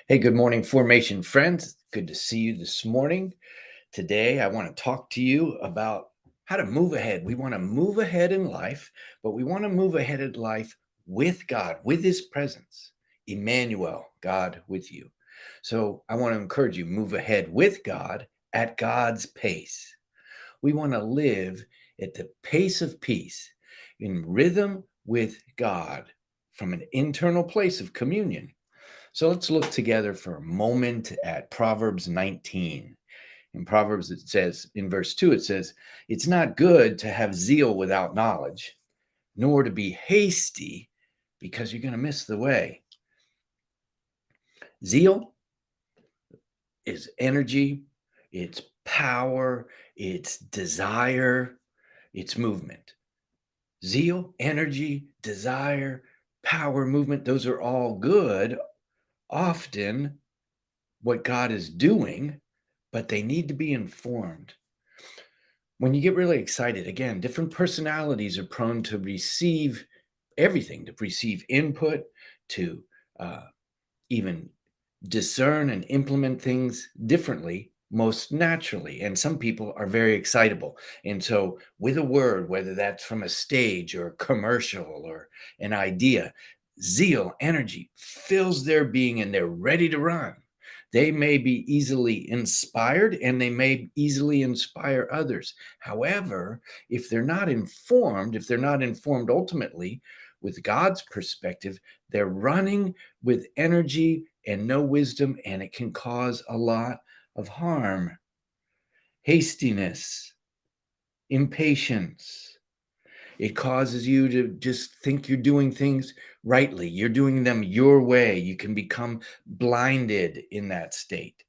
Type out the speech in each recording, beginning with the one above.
Hey, good morning, Formation friends. Good to see you this morning. Today, I want to talk to you about how to move ahead. We want to move ahead in life, but we want to move ahead in life with God, with His presence. Emmanuel, God with you. So I want to encourage you, move ahead with God at God's pace. We want to live at the pace of peace, in rhythm with God, from an internal place of communion. So let's look together for a moment at Proverbs 19. In Proverbs, it says, in verse 2, it says, "It's not good to have zeal without knowledge, nor to be hasty because you're going to miss the way." Zeal is energy, it's power, it's desire, it's movement. Zeal, energy, desire, power, movement, those are all good. Often what God is doing, but they need to be informed. When you get really excited, again, different personalities are prone to receive everything, to receive input, to uh, even discern and implement things differently, most naturally. And some people are very excitable. And so, with a word, whether that's from a stage or a commercial or an idea, zeal, energy fills their being and they're ready to run. They may be easily inspired and they may easily inspire others. However, if they're not informed ultimately with God's perspective, they're running with energy and no wisdom, and it can cause a lot of harm. Hastiness, impatience. It causes you to just think you're doing things rightly. You're doing them your way. You can become blinded in that state.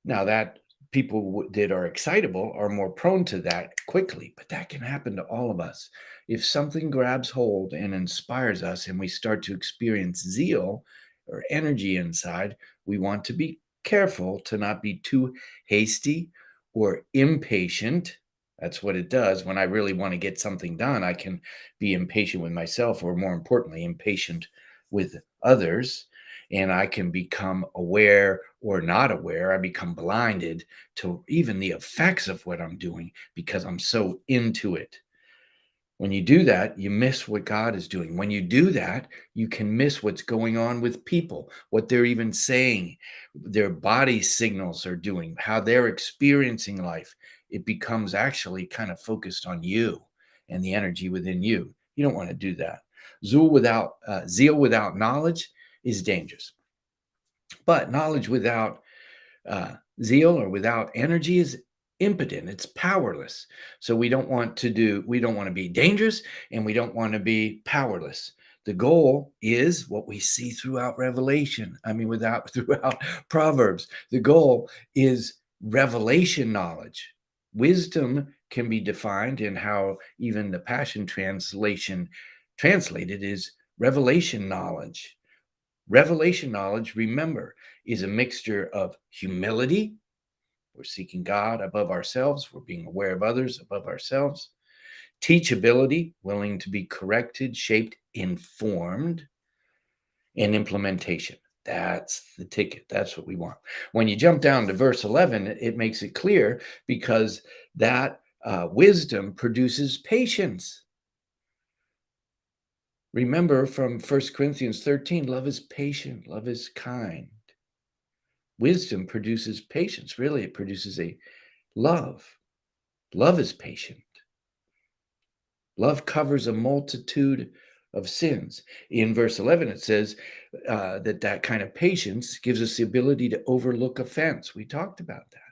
Now, that people that are excitable are more prone to that quickly, but that can happen to all of us. If something grabs hold and inspires us and we start to experience zeal or energy inside, we want to be careful to not be too hasty or impatient. That's what it does. When I really want to get something done, I can be impatient with myself, or more importantly, impatient with others, and I can become aware or not aware. I become blinded to even the effects of what I'm doing because I'm so into it. When you do that, you miss what God is doing. When you do that, you can miss what's going on with people, what they're even saying, their body signals are doing, how they're experiencing life. It becomes actually kind of focused on you and the energy within you. You don't want to do that. Zeal without knowledge is dangerous. But knowledge without uh, zeal or without energy is impotent. It's powerless. So we don't want to be dangerous and we don't want to be powerless. The goal is what we see throughout Revelation. I mean, throughout Proverbs. The goal is revelation knowledge. Wisdom can be defined in how even the Passion Translation translated is revelation knowledge. Revelation knowledge, remember, is a mixture of humility. We're seeking God above ourselves. We're being aware of others above ourselves. Teachability, willing to be corrected, shaped, informed, and implementation. That's the ticket. That's what we want. When you jump down to verse 11, it makes it clear because that wisdom produces patience. Remember from 1 Corinthians 13, love is patient, love is kind. Wisdom produces patience. Really, it produces a love. Love is patient. Love covers a multitude of sins. In verse 11, it says that kind of patience gives us the ability to overlook offense. We talked about that.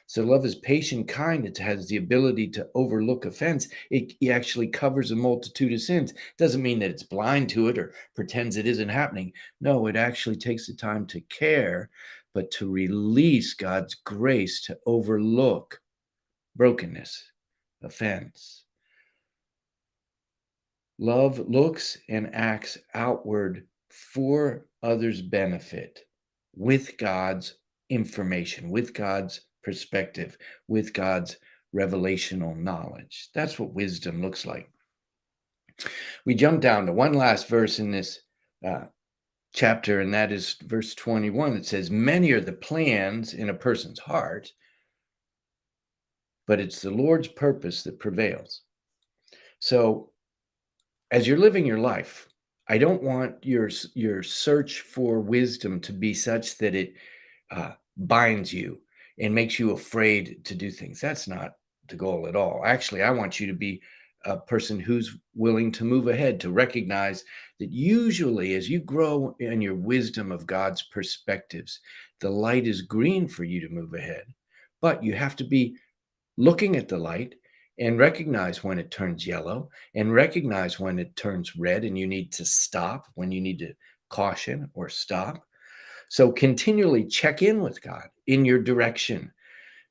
So love is patient, kind. It has the ability to overlook offense. It actually covers a multitude of sins. Doesn't mean that it's blind to it or pretends it isn't happening. No, it actually takes the time to care, but to release God's grace to overlook brokenness, offense. Love looks and acts outward for others' benefit with God's information, with God's perspective, with God's revelational knowledge. That's what wisdom looks like. We jump down to one last verse in this uh, chapter, and that is verse 21. It says, many are the plans in a person's heart, but it's the Lord's purpose that prevails. So as you're living your life, I don't want your search for wisdom to be such that it binds you and makes you afraid to do things. That's not the goal at all. Actually, I want you to be a person who's willing to move ahead, to recognize that usually as you grow in your wisdom of God's perspectives, the light is green for you to move ahead. But you have to be looking at the light and recognize when it turns yellow and recognize when it turns red and you need to stop, when you need to caution or stop. So continually check in with God in your direction,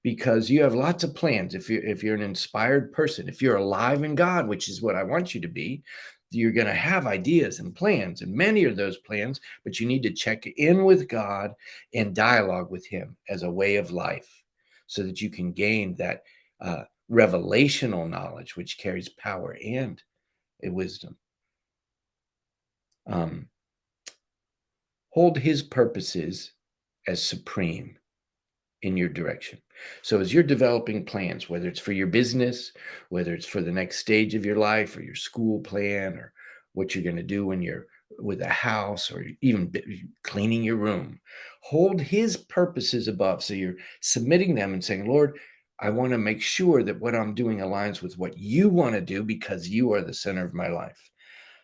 because you have lots of plans. If you're an inspired person, if you're alive in God, which is what I want you to be, you're going to have ideas and plans, and many of those plans, but you need to check in with God and dialogue with him as a way of life so that you can gain that revelational knowledge, which carries power and a wisdom. Hold his purposes as supreme in your direction. So as you're developing plans, whether it's for your business, whether it's for the next stage of your life or your school plan, or what you're going to do when you're with a house, or even cleaning your room, hold his purposes above. So you're submitting them and saying, Lord, I want to make sure that what I'm doing aligns with what you want to do, because you are the center of my life.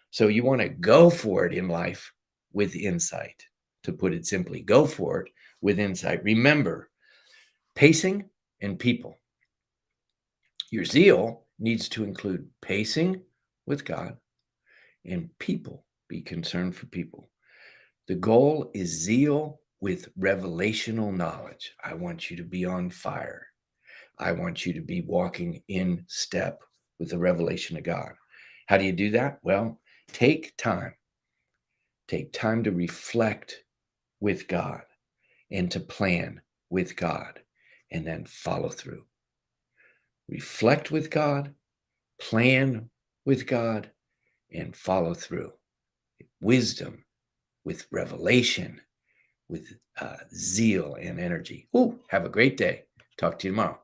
So you want to go for it in life with insight. To put it simply, go for it with insight. Remember, pacing and people. Your zeal needs to include pacing with God and people. Be concerned for people. The goal is zeal with revelational knowledge. I want you to be on fire. I want you to be walking in step with the revelation of God. How do you do that? Well, take time. Take time to reflect with God and to plan with God, and then follow through. Reflect with God, plan with God, and follow through. Wisdom with revelation, with zeal and energy. Ooh, have a great day. Talk to you tomorrow.